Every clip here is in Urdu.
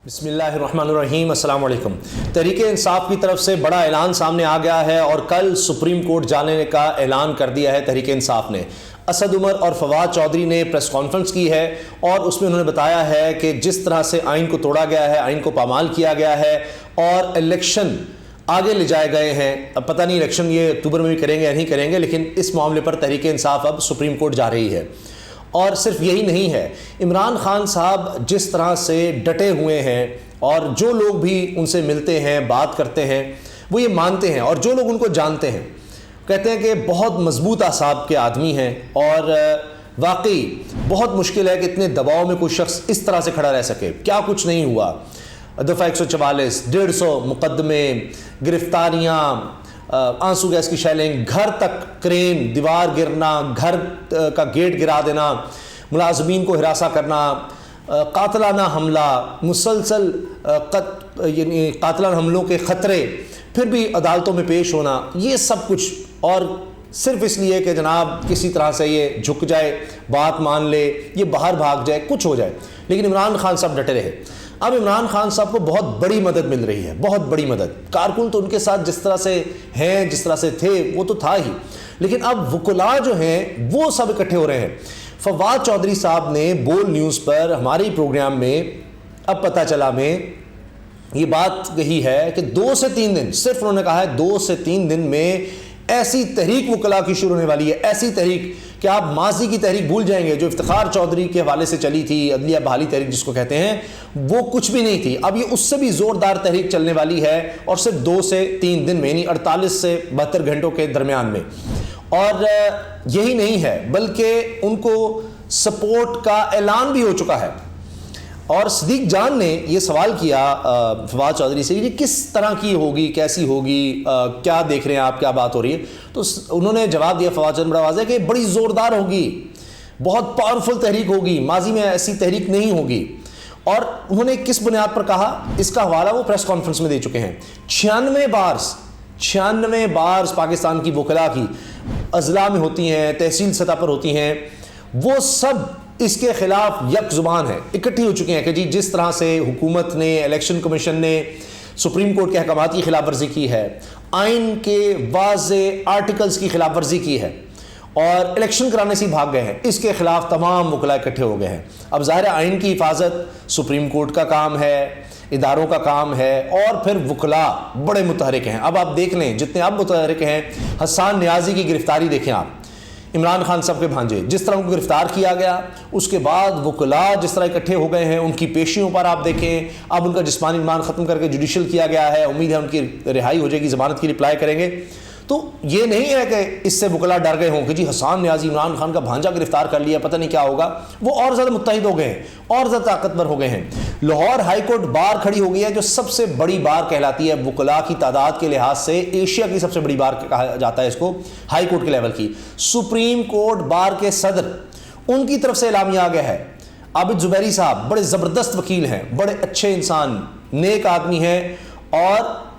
بسم اللہ الرحمن الرحیم، السلام علیکم۔ تحریک انصاف کی طرف سے بڑا اعلان سامنے آ گیا ہے اور کل سپریم کورٹ جانے کا اعلان کر دیا ہے تحریک انصاف نے۔ اسد عمر اور فواد چودھری نے پریس کانفرنس کی ہے اور اس میں انہوں نے بتایا ہے کہ جس طرح سے آئین کو توڑا گیا ہے، آئین کو پامال کیا گیا ہے اور الیکشن آگے لے جائے گئے ہیں۔ اب پتہ نہیں الیکشن یہ اکتوبر میں بھی کریں گے یا نہیں کریں گے، لیکن اس معاملے پر تحریک انصاف اب سپریم کورٹ جا رہی ہے۔ اور صرف یہی نہیں ہے، عمران خان صاحب جس طرح سے ڈٹے ہوئے ہیں اور جو لوگ بھی ان سے ملتے ہیں، بات کرتے ہیں، وہ یہ مانتے ہیں، اور جو لوگ ان کو جانتے ہیں کہتے ہیں کہ بہت مضبوط اعصاب کے آدمی ہیں اور واقعی بہت مشکل ہے کہ اتنے دباؤ میں کوئی شخص اس طرح سے کھڑا رہ سکے۔ کیا کچھ نہیں ہوا، دفعہ 144، 150 مقدمے، گرفتاریاں، آنسو گیس کی شیلنگ، گھر تک کرین، دیوار گرنا، گھر کا گیٹ گرا دینا، ملازمین کو ہراساں کرنا، قاتلانہ حملہ، مسلسل یعنی قاتلانہ حملوں کے خطرے، پھر بھی عدالتوں میں پیش ہونا، یہ سب کچھ، اور صرف اس لیے کہ جناب کسی طرح سے یہ جھک جائے، بات مان لے، یہ باہر بھاگ جائے، کچھ ہو جائے، لیکن عمران خان صاحب ڈٹے رہے۔ اب عمران خان صاحب کو بہت بڑی مدد مل رہی ہے، بہت بڑی مدد۔ کارکن تو ان کے ساتھ جس طرح سے ہیں، جس طرح سے تھے، وہ تو تھا ہی، لیکن اب وکلاء جو ہیں وہ سب اکٹھے ہو رہے ہیں۔ فواد چودھری صاحب نے بول نیوز پر ہمارے پروگرام میں اب پتہ چلا میں یہ بات کہی ہے کہ 2 سے 3 دن، صرف انہوں نے کہا ہے 2 سے 3 دن میں ایسی تحریک وکلاء کی شروع ہونے والی ہے، ایسی تحریک کہ آپ ماضی کی تحریک بھول جائیں گے جو افتخار چودھری کے حوالے سے چلی تھی، عدلیہ بحالی تحریک جس کو کہتے ہیں، وہ کچھ بھی نہیں تھی۔ اب یہ اس سے بھی زوردار تحریک چلنے والی ہے، اور صرف 2 سے 3 دن میں، یعنی 48 سے 72 گھنٹوں کے درمیان میں۔ اور یہی نہیں ہے بلکہ ان کو سپورٹ کا اعلان بھی ہو چکا ہے۔ اور صدیق جان نے یہ سوال کیا فواد چودھری سے کہ کس طرح کی ہوگی، کیسی ہوگی، کیا دیکھ رہے ہیں آپ، کیا بات ہو رہی ہے؟ تو انہوں نے جواب دیا فواد چودھری بڑا واضح کہ بڑی زوردار ہوگی، بہت پاورفل تحریک ہوگی، ماضی میں ایسی تحریک نہیں ہوگی۔ اور انہوں نے کس بنیاد پر کہا، اس کا حوالہ وہ پریس کانفرنس میں دے چکے ہیں۔ 96 بارز پاکستان کی وکلاء کی اضلاع میں ہوتی ہیں، تحصیل سطح پر ہوتی ہیں، وہ سب اس کے خلاف یک زبان ہے، اکٹھی ہو چکی ہیں کہ جی جس طرح سے حکومت نے، الیکشن کمیشن نے سپریم کورٹ کے احکامات کی خلاف ورزی کی ہے، آئین کے واضح آرٹیکلز کی خلاف ورزی کی ہے اور الیکشن کرانے سے بھاگ گئے ہیں، اس کے خلاف تمام وکلاء اکٹھے ہو گئے ہیں۔ اب ظاہر آئین کی حفاظت سپریم کورٹ کا کام ہے، اداروں کا کام ہے، اور پھر وکلاء بڑے متحرک ہیں۔ اب آپ دیکھ لیں جتنے اب متحرک ہیں، حسان نیازی کی گرفتاری دیکھیں آپ، عمران خان صاحب کے بھانجے، جس طرح ان کو گرفتار کیا گیا، اس کے بعد وکلاء جس طرح اکٹھے ہو گئے ہیں، ان کی پیشیوں پر آپ دیکھیں، اب ان کا جسمانی ریمانڈ ختم کر کے جوڈیشل کیا گیا ہے، امید ہے ان کی رہائی ہو جائے گی، ضمانت کی اپلائی کریں گے۔ تو یہ نہیں ہے کہ اس سے وکلاء ڈر گئے ہوں کہ جی حسان نیازی عمران خان کا بھانجا گرفتار کر لیا، پتہ نہیں کیا ہوگا، وہ اور زیادہ متحد ہو گئے ہیں، اور زیادہ طاقتور ہو گئے ہیں۔ لاہور ہائی کورٹ بار کھڑی ہو گئی ہے، جو سب سے بڑی بار کہلاتی ہے وکلاء کی تعداد کے لحاظ سے، ایشیا کی سب سے بڑی بار کہا جاتا ہے اس کو، ہائی کورٹ کے لیول کی۔ سپریم کورٹ بار کے صدر، ان کی طرف سے اعلامیہ آ گیا ہے۔ عابد زبیری صاحب بڑے زبردست وکیل ہیں، بڑے اچھے انسان، نیک آدمی ہیں اور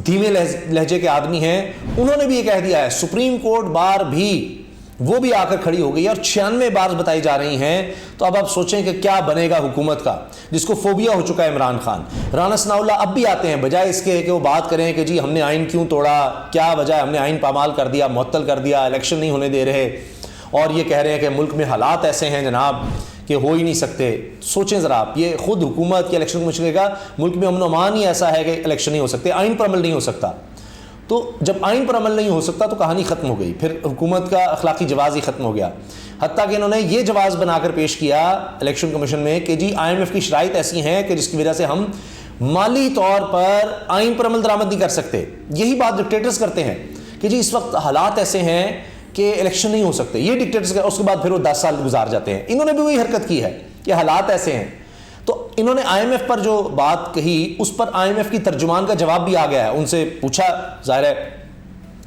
دھیمے لہجے کے آدمی ہیں، انہوں نے بھی یہ کہہ دیا ہے۔ سپریم کورٹ بار بھی وہ بھی آ کر کھڑی ہو گئی ہے اور 96 بار بتائی جا رہی ہیں۔ تو اب آپ سوچیں کہ کیا بنے گا حکومت کا، جس کو فوبیا ہو چکا ہے عمران خان۔ رانا ثناء اللہ اب بھی آتے ہیں، بجائے اس کے کہ وہ بات کریں کہ جی ہم نے آئین کیوں توڑا، کیا وجہ ہے، ہم نے آئین پامال کر دیا، معطل کر دیا، الیکشن نہیں ہونے دے رہے، اور یہ کہہ رہے ہیں کہ ملک میں حالات ایسے ہیں جناب کہ ہو ہی نہیں سکتے۔ سوچیں ذرا آپ، یہ خود حکومت کی الیکشن کمیشن کہے گا ملک میں امن و امان ہی ایسا ہے کہ الیکشن نہیں ہو سکتے، آئین پر عمل نہیں ہو سکتا۔ تو جب آئین پر عمل نہیں ہو سکتا تو کہانی ختم ہو گئی، پھر حکومت کا اخلاقی جواز ہی ختم ہو گیا۔ حتیٰ کہ انہوں نے یہ جواز بنا کر پیش کیا الیکشن کمیشن میں کہ جی IMF کی شرائط ایسی ہیں کہ جس کی وجہ سے ہم مالی طور پر آئین پر عمل درآمد نہیں کر سکتے۔ یہی بات ڈکٹیٹرز کرتے ہیں کہ جی اس وقت حالات ایسے ہیں کہ الیکشن نہیں ہو سکتے، یہ ڈکٹیٹرز، اس کے بعد پھر وہ 10 سال گزار جاتے ہیں۔ انہوں نے بھی وہی حرکت کی ہے کہ حالات ایسے ہیں۔ تو انہوں نے IMF پر جو بات کہی، اس پر IMF کی ترجمان کا جواب بھی آ گیا ہے۔ ان سے پوچھا، ظاہر ہے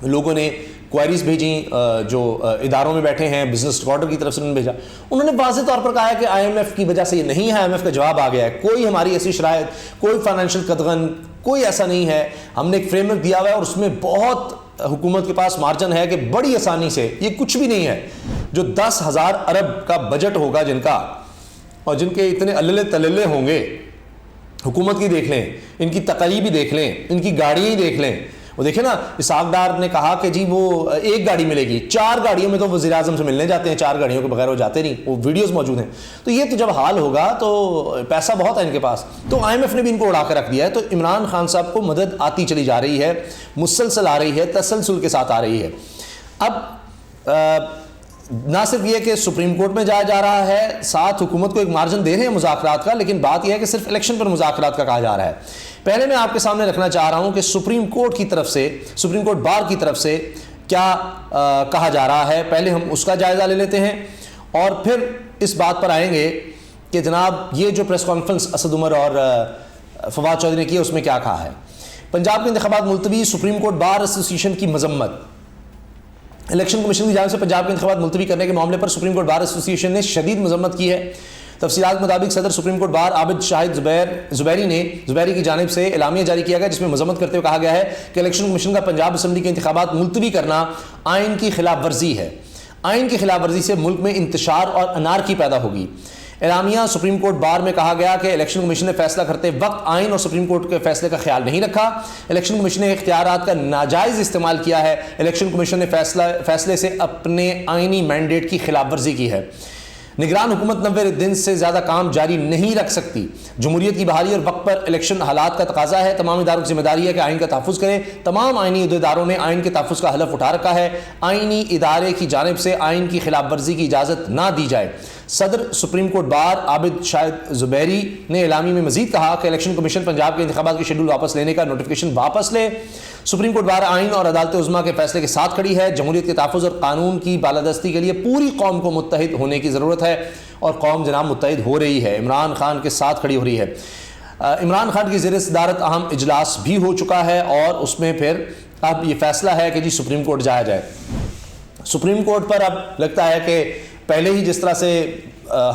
لوگوں نے کوائریز بھیجیں، جو اداروں میں بیٹھے ہیں، بزنس ریکارڈر کی طرف سے انہوں نے بھیجا، انہوں نے واضح طور پر کہا ہے کہ IMF کی وجہ سے یہ نہیں ہے، IMF کا جواب آ گیا ہے، کوئی ہماری ایسی شرائط، کوئی فائنینشیل قدغن، کوئی ایسا نہیں ہے، ہم نے ایک فریم ورک دیا ہوا ہے اور اس میں بہت حکومت کے پاس مارجن ہے کہ بڑی آسانی سے، یہ کچھ بھی نہیں ہے، جو 10,000 ارب کا بجٹ ہوگا جن کا، اور جن کے اتنے اللے تللے ہوں گے، حکومت کی دیکھ لیں, ان کی تقریب بھی دیکھ لیں, ان کی گاڑیاں ہی دیکھ لیں. وہ دیکھیں نا, اسحاق ڈار نے کہا کہ جی وہ ایک گاڑی ملے گی, 4 گاڑیوں میں تو وزیر اعظم سے ملنے جاتے ہیں, 4 گاڑیوں کے بغیر وہ جاتے نہیں, وہ ویڈیوز موجود ہیں. تو یہ تو جب حال ہوگا تو پیسہ بہت ہے ان کے پاس. تو IMF نے بھی ان کو اڑا کر رکھ دیا ہے. تو عمران خان صاحب کو مدد آتی چلی جا رہی ہے, مسلسل آ رہی ہے, تسلسل کے ساتھ آ رہی ہے. اب نہ صرف یہ کہ سپریم کورٹ میں جایا جا رہا ہے, ساتھ حکومت کو ایک مارجن دے رہے ہیں مذاکرات کا, لیکن بات یہ ہے کہ صرف الیکشن پر مذاکرات کا کہا جا رہا ہے. پہلے میں آپ کے سامنے رکھنا چاہ رہا ہوں کہ سپریم کورٹ کی طرف سے, سپریم کورٹ بار کی طرف سے کیا کہا جا رہا ہے. پہلے ہم اس کا جائزہ لے لیتے ہیں اور پھر اس بات پر آئیں گے کہ جناب یہ جو پریس کانفرنس اسد عمر اور فواد چودھری نے کی اس میں کیا کہا ہے. پنجاب کے انتخابات ملتوی, سپریم کورٹ بار ایسوسیشن کی مذمت. الیکشن کمیشن کی جانب سے پنجاب کے انتخابات ملتوی کرنے کے معاملے پر سپریم کورٹ بار ایسوسیشن نے شدید مذمت کی ہے. تفصیلات مطابق صدر سپریم کورٹ بار عابد شاہد زبیری کی جانب سے اعلامیہ جاری کیا گیا, جس میں مذمت کرتے ہوئے کہا گیا ہے کہ الیکشن کمیشن کا پنجاب اسمبلی کے انتخابات ملتوی کرنا آئین کی خلاف ورزی ہے. آئین کی خلاف ورزی سے ملک میں انتشار اور انارکی پیدا ہوگی. اعلامیہ سپریم کورٹ بار میں کہا گیا کہ الیکشن کمیشن نے فیصلہ کرتے وقت آئین اور سپریم کورٹ کے فیصلے کا خیال نہیں رکھا. الیکشن کمیشن نے اختیارات کا ناجائز استعمال کیا ہے. الیکشن کمیشن نے فیصلے سے اپنے آئینی مینڈیٹ کی خلاف ورزی کی ہے. نگران حکومت 90 دن سے زیادہ کام جاری نہیں رکھ سکتی. جمہوریت کی بحالی اور وقت پر الیکشن حالات کا تقاضا ہے. تمام اداروں کی ذمہ داری ہے کہ آئین کا تحفظ کریں. تمام آئینی عہدیداروں نے آئین کے تحفظ کا حلف اٹھا رکھا ہے. آئینی ادارے کی جانب سے آئین کی خلاف ورزی کی اجازت نہ دی جائے. صدر سپریم کورٹ بار عابد شاہد زبیری نے اعلامیہ میں مزید کہا کہ الیکشن کمیشن پنجاب کے انتخابات کی شیڈول واپس لینے کا نوٹیفیکیشن واپس لے. سپریم کورٹ بار آئین اور عدالت عظمیٰ کے فیصلے کے ساتھ کھڑی ہے. جمہوریت کے تحفظ اور قانون کی بالادستی کے لیے پوری قوم کو متحد ہونے کی ضرورت ہے اور قوم جناب متحد ہو رہی ہے, عمران خان کے ساتھ کھڑی ہو رہی ہے. عمران خان کی زیر صدارت اہم اجلاس بھی ہو چکا ہے اور اس میں پھر اب یہ فیصلہ ہے کہ جی سپریم کورٹ جایا جائے. سپریم کورٹ پر اب لگتا ہے کہ پہلے ہی جس طرح سے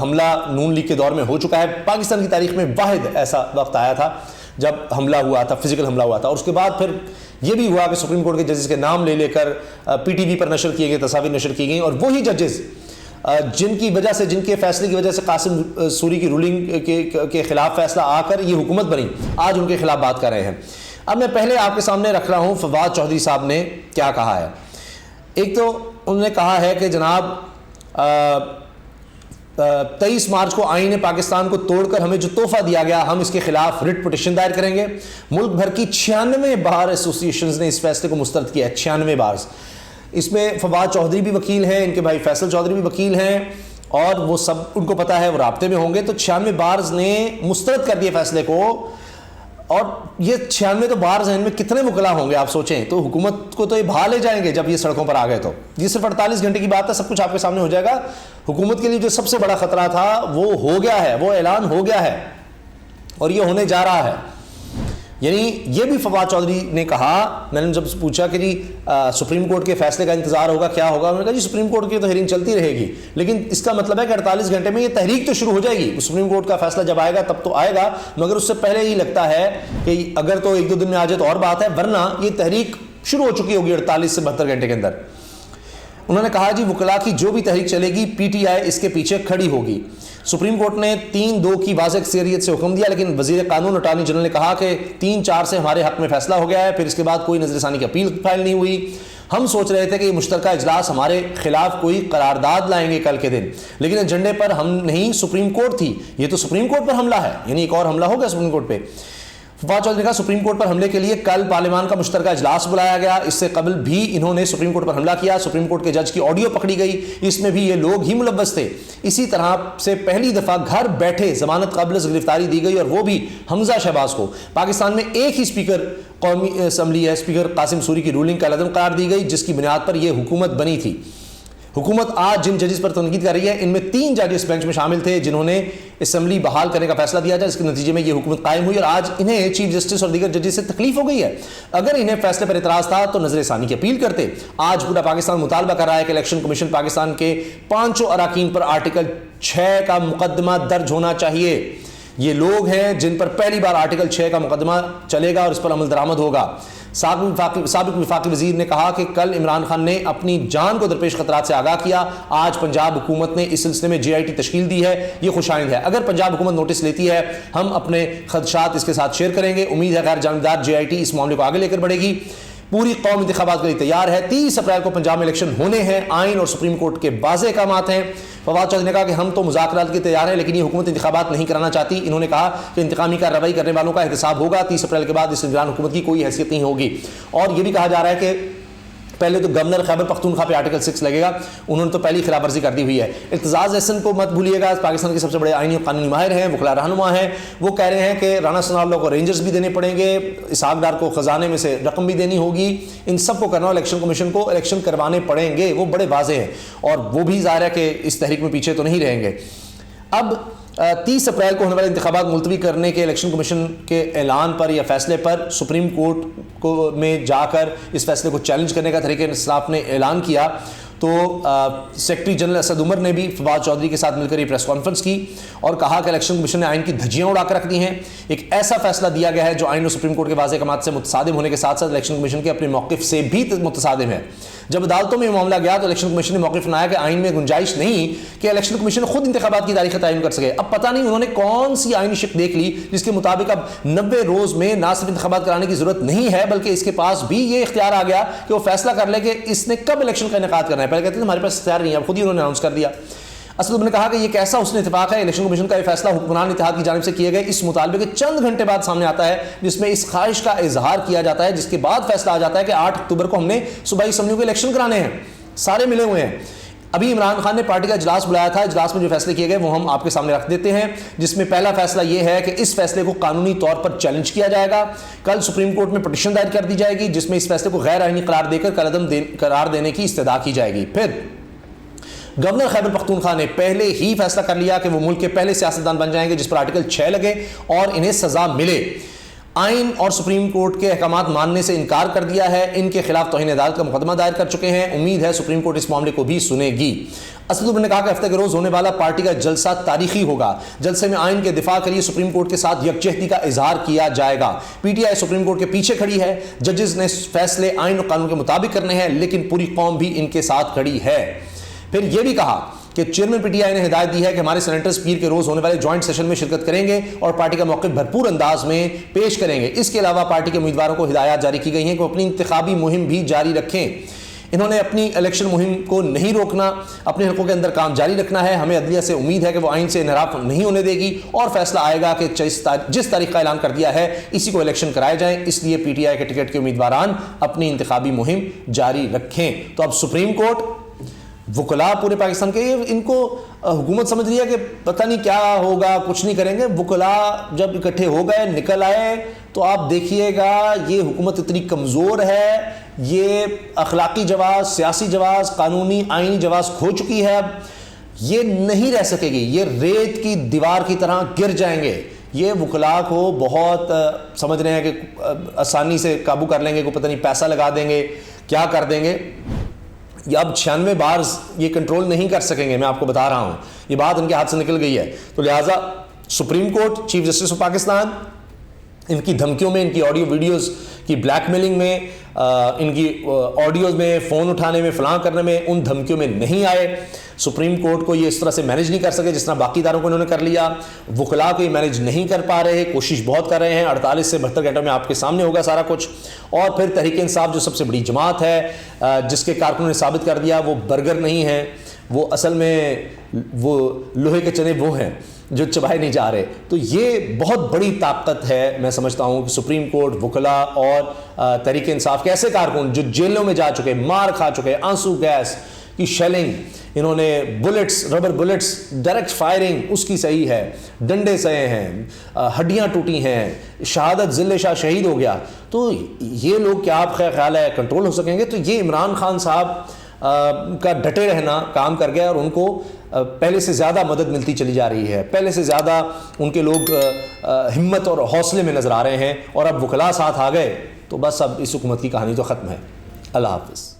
حملہ نون لیگ کے دور میں ہو چکا ہے, پاکستان کی تاریخ میں واحد ایسا وقت آیا تھا جب حملہ ہوا تھا, فزیکل حملہ ہوا تھا, اور اس کے بعد پھر یہ بھی ہوا کہ سپریم کورٹ کے ججز کے نام لے کر PTV پر نشر کیے گئے, تصاویر نشر کی گئیں, اور وہی ججز جن کی وجہ سے, جن کے فیصلے کی وجہ سے قاسم سوری کی رولنگ کے خلاف فیصلہ آ کر یہ حکومت بنی, آج ان کے خلاف بات کر رہے ہیں. اب میں پہلے آپ کے سامنے رکھ رہا ہوں فواد چودھری صاحب نے کیا کہا ہے. ایک تو انہوں نے کہا ہے کہ جناب 23 مارچ کو آئین پاکستان کو توڑ کر ہمیں جو تحفہ دیا گیا, ہم اس کے خلاف رٹ پٹیشن دائر کریں گے. ملک بھر کی 96 بار ایسوسیشنز نے اس فیصلے کو مسترد کیا ہے, 96 بار. اس میں فواد چودھری بھی وکیل ہیں, ان کے بھائی فیصل چودھری بھی وکیل ہیں, اور وہ سب ان کو پتا ہے, وہ رابطے میں ہوں گے. تو 96 بارز نے مسترد کر دیا فیصلے کو, اور یہ 96 تو بارز ہیں, ان میں کتنے وکلا ہوں گے آپ سوچیں. تو حکومت کو تو یہ بھا لے جائیں گے جب یہ سڑکوں پر آ گئے. تو یہ صرف 48 گھنٹے کی بات ہے, سب کچھ آپ کے سامنے ہو جائے گا. حکومت کے لیے جو سب سے بڑا خطرہ تھا وہ ہو گیا ہے, وہ اعلان ہو گیا ہے اور یہ ہونے جا رہا ہے. یعنی یہ بھی فواد چودھری نے کہا, میں نے جب پوچھا کہ جی سپریم کورٹ کے فیصلے کا انتظار ہوگا, کیا ہوگا, انہوں نے کہا جی سپریم کورٹ کی تو ہیرنگ چلتی رہے گی, لیکن اس کا مطلب ہے کہ 48 گھنٹے میں یہ تحریک تو شروع ہو جائے گی. سپریم کورٹ کا فیصلہ جب آئے گا تب تو آئے گا, مگر اس سے پہلے ہی لگتا ہے کہ اگر تو 1-2 دن میں آ جائے تو اور بات ہے, ورنہ یہ تحریک شروع ہو چکی ہوگی 48 سے 72 گھنٹے کے اندر. انہوں نے کہا جی وکلا کی جو بھی تحریک چلے گی PTI اس کے پیچھے کھڑی ہوگی. سپریم کورٹ نے 3-2 کی واضح اکثریت سے حکم دیا, لیکن وزیر قانون اٹارنی جنرل نے کہا کہ 3-4 سے ہمارے حق میں فیصلہ ہو گیا ہے. پھر اس کے بعد کوئی نظر ثانی کی اپیل فائل نہیں ہوئی. ہم سوچ رہے تھے کہ یہ مشترکہ اجلاس ہمارے خلاف کوئی قرارداد لائیں گے کل کے دن, لیکن ایجنڈے پر ہم نہیں, سپریم کورٹ تھی. یہ تو سپریم کورٹ پر حملہ ہے, یعنی ایک اور حملہ ہو گیا سپریم کورٹ پہ. فواد چودھری نے کہا سپریم کورٹ پر حملے کے لیے کل پارلیمان کا مشترکہ اجلاس بلایا گیا. اس سے قبل بھی انہوں نے سپریم کورٹ پر حملہ کیا. سپریم کورٹ کے جج کی آڈیو پکڑی گئی, اس میں بھی یہ لوگ ہی ملوث تھے. اسی طرح سے پہلی دفعہ گھر بیٹھے ضمانت قبل از گرفتاری دی گئی, اور وہ بھی حمزہ شہباز کو. پاکستان میں ایک ہی اسپیکر قومی اسمبلی ہے, اسپیکر قاسم سوری کی رولنگ کا عدم قرار دی گئی, جس کی بنیاد پر یہ حکومت بنی تھی. حکومت آج جن ججز پر تنقید کر رہی ہے, ان میں 3 جج اس بینچ میں شامل تھے جنہوں نے اسمبلی بحال کرنے کا فیصلہ دیا جائے, جس کے نتیجے میں یہ حکومت قائم ہوئی, اور آج انہیں چیف جسٹس اور دیگر ججز سے تکلیف ہو گئی ہے. اگر انہیں فیصلے پر اعتراض تھا تو نظر ثانی کی اپیل کرتے. آج پورا پاکستان مطالبہ کر رہا ہے کہ الیکشن کمیشن پاکستان کے 5 اراکین پر آرٹیکل 6 کا مقدمہ درج ہونا چاہیے. یہ لوگ ہیں جن پر پہلی بار آرٹیکل 6 کا مقدمہ چلے گا اور اس پر عمل درآمد ہوگا۔ سابق وفاقی وزیر نے کہا کہ کل عمران خان نے اپنی جان کو درپیش خطرات سے آگاہ کیا، آج پنجاب حکومت نے اس سلسلے میں JIT تشکیل دی ہے، یہ خوش آئند ہے۔ اگر پنجاب حکومت نوٹس لیتی ہے ہم اپنے خدشات اس کے ساتھ شیئر کریں گے، امید ہے غیر جانبدار JIT اس معاملے کو آگے لے کر بڑھے گی۔ پوری قوم انتخابات کے لیے تیار ہے، 30 اپریل کو پنجاب میں الیکشن ہونے ہیں، آئین اور سپریم کورٹ کے واضح احکامات ہیں۔ فواد چودھری نے کہا کہ ہم تو مذاکرات کے تیار ہیں لیکن یہ حکومت انتخابات نہیں کرانا چاہتی۔ انہوں نے کہا کہ انتقامی کارروائی کرنے والوں کا احتساب ہوگا، 30 اپریل کے بعد اس نگران حکومت کی کوئی حیثیت نہیں ہوگی۔ اور یہ بھی کہا جا رہا ہے کہ پہلے تو گورنر خیبر پختونخوا پہ آرٹیکل 6 لگے گا، انہوں نے تو پہلی خلاف ورزی کر دی ہوئی ہے۔ اعتزاز احسن کو مت بھولیے گا، پاکستان کے سب سے بڑے آئینی اور قانونی ماہر ہیں، وکلا رہنما ہیں، وہ کہہ رہے ہیں کہ رانا ثناء اللہ کو رینجرز بھی دینے پڑیں گے، اسحاق ڈار کو خزانے میں سے رقم بھی دینی ہوگی، ان سب کو کرنا، الیکشن کمیشن کو الیکشن کروانے پڑیں گے، وہ بڑے واضح ہیں اور وہ بھی ظاہر ہے کہ اس تحریک میں پیچھے تو نہیں رہیں گے۔ اب 30 اپریل کو ہونے والے انتخابات ملتوی کرنے کے الیکشن کمیشن کے اعلان پر یا فیصلے پر سپریم کورٹ میں جا کر اس فیصلے کو چیلنج کرنے کا تحریک انصاف نے اعلان کیا، تو سیکرٹری جنرل اسد عمر نے بھی فواد چودھری کے ساتھ مل کر یہ پریس کانفرنس کی اور کہا کہ الیکشن کمیشن نے آئین کی دھجیاں اڑا کر رکھ دی ہیں، ایک ایسا فیصلہ دیا گیا ہے جو آئین اور سپریم کورٹ کے واضح احکامات سے متصادم ہونے کے ساتھ ساتھ الیکشن کمیشن کے اپنے موقف سے بھی متصادم ہے۔ جب عدالتوں میں یہ معاملہ گیا تو الیکشن کمیشن نے موقف بنایا کہ آئین میں گنجائش نہیں کہ الیکشن کمیشن خود انتخابات کی تاریخ تعین کر سکے۔ اب پتہ نہیں انہوں نے کون سی آئینی شق دیکھ لی جس کے مطابق اب 90 روز میں نہ صرف انتخابات کرانے کی ضرورت نہیں ہے بلکہ اس کے پاس بھی یہ اختیار آ گیا کہ وہ فیصلہ کر لے کہ اس نے کب الیکشن کا انعقاد کرنا ہے۔ پہلے کہتے تھے ہمارے پاس اختیار نہیں ہے، اب خود ہی انہوں نے اناؤنس کر دیا۔ اسد عمر نے کہا کہ یہ کیسا حسن اتفاق ہے، الیکشن کمیشن کا یہ فیصلہ حکمران اتحاد کی جانب سے کیے گئے اس مطالبے کے چند گھنٹے بعد سامنے آتا ہے جس میں اس خواہش کا اظہار کیا جاتا ہے، جس کے بعد فیصلہ آ جاتا ہے کہ 8 اکتوبر کو ہم نے صوبائی اسمبلیوں کے الیکشن کرانے ہیں، سارے ملے ہوئے ہیں۔ ابھی عمران خان نے پارٹی کا اجلاس بلایا تھا، اجلاس میں جو فیصلے کیے گئے وہ ہم آپ کے سامنے رکھ دیتے ہیں، جس میں پہلا فیصلہ یہ ہے کہ اس فیصلے کو قانونی طور پر چیلنج کیا جائے گا۔ کل سپریم کورٹ میں پٹیشن دائر کر دی جائے گی جس میں اس فیصلے کو غیر آئینی قرار دے کر کالعدم قرار دینے کی استدعا کی جائے گی۔ پھر گورنر خیبر پختونخوا نے پہلے ہی فیصلہ کر لیا کہ وہ ملک کے پہلے سیاستدان بن جائیں گے جس پر آرٹیکل 6 لگے اور انہیں سزا ملے۔ آئین اور سپریم کورٹ کے احکامات ماننے سے انکار کر دیا ہے، ان کے خلاف توہین عدالت کا مقدمہ دائر کر چکے ہیں، امید ہے سپریم کورٹ اس معاملے کو بھی سنے گی۔ اسد عمر نے کہا کہ ہفتہ کے روز ہونے والا پارٹی کا جلسہ تاریخی ہوگا، جلسے میں آئین کے دفاع کے لیے سپریم کورٹ کے ساتھ یکجہتی کا اظہار کیا جائے گا۔ PTI سپریم کورٹ کے پیچھے کھڑی ہے، ججز نے فیصلے آئین اور قانون کے مطابق کرنے ہیں لیکن پوری قوم بھی ان کے ساتھ کھڑی ہے۔ پھر یہ بھی کہا کہ چیئرمین PTI نے ہدایت دی ہے کہ ہمارے سینیٹرز پیر کے روز ہونے والے جوائنٹ سیشن میں شرکت کریں گے اور پارٹی کا موقف بھرپور انداز میں پیش کریں گے۔ اس کے علاوہ پارٹی کے امیدواروں کو ہدایات جاری کی گئی ہیں کہ وہ اپنی انتخابی مہم بھی جاری رکھیں۔ انہوں نے اپنی الیکشن مہم کو نہیں روکنا، اپنے حلقوں کے اندر کام جاری رکھنا ہے۔ ہمیں عدلیہ سے امید ہے کہ وہ آئین سے انحراف نہیں ہونے دے گی اور فیصلہ آئے گا کہ جس تاریخ کا اعلان کر دیا ہے اسی کو الیکشن کرائے جائیں، اس لیے PTI کے ٹکٹ کے امیدواران اپنی انتخابی مہم جاری رکھیں۔ تو اب سپریم کورٹ، وکلا پورے پاکستان کے، ان کو حکومت سمجھ رہی ہے کہ پتہ نہیں کیا ہوگا، کچھ نہیں کریں گے۔ وکلا جب اکٹھے ہو گئے، نکل آئے، تو آپ دیکھیے گا یہ حکومت اتنی کمزور ہے، یہ اخلاقی جواز، سیاسی جواز، قانونی آئینی جواز کھو چکی ہے، اب یہ نہیں رہ سکے گی، یہ ریت کی دیوار کی طرح گر جائیں گے۔ یہ وکلا کو بہت سمجھ رہے ہیں کہ آسانی سے قابو کر لیں گے، کو پتہ نہیں پیسہ لگا دیں گے، کیا کر دیں گے۔ اب 96 بار یہ کنٹرول نہیں کر سکیں گے، میں آپ کو بتا رہا ہوں، یہ بات ان کے ہاتھ سے نکل گئی ہے۔ تو لہٰذا supreme court, chief justice of Pakistan ان کی دھمکیوں میں، ان کی آڈیو ویڈیوز کی بلیک میلنگ میں، ان کی آڈیوز میں، فون اٹھانے میں، فلاں کرنے میں، ان دھمکیوں میں نہیں آئے۔ سپریم کورٹ کو یہ اس طرح سے مینیج نہیں کر سکے جس طرح باقی اداروں کو انہوں نے کر لیا۔ وکلا کو یہ مینیج نہیں کر پا رہے، کوشش بہت کر رہے ہیں۔ 48 سے 72 گھنٹوں میں آپ کے سامنے ہوگا سارا کچھ۔ اور پھر تحریک انصاف جو سب سے بڑی جماعت ہے، جس کے کارکنوں نے ثابت کر دیا وہ برگر نہیں ہیں، وہ اصل میں وہ لوہے کے چنے وہ ہیں جو چبائے نہیں جا رہے۔ تو یہ بہت بڑی طاقت ہے، میں سمجھتا ہوں کہ سپریم کورٹ، وکلا اور تحریک انصاف کے ایسے کارکن جو جیلوں میں جا چکے، مار کھا چکے، آنسو گیس کی شیلنگ، انہوں نے bullets, rubber bullets, direct firing اس کی صحیح ہے، ڈنڈے سہے ہیں، ہڈیاں ٹوٹی ہیں، شہادت ذل شاہ شہید ہو گیا۔ تو یہ لوگ کیا آپ خیال ہے کنٹرول ہو سکیں گے؟ تو یہ عمران خان صاحب کا ڈٹے رہنا کام کر گیا اور ان کو پہلے سے زیادہ مدد ملتی چلی جا رہی ہے، پہلے سے زیادہ ان کے لوگ ہمت اور حوصلے میں نظر آ رہے ہیں، اور اب وکلا ساتھ آ گئے تو بس اب اس حکومت کی کہانی تو ختم ہے۔ اللہ حافظ۔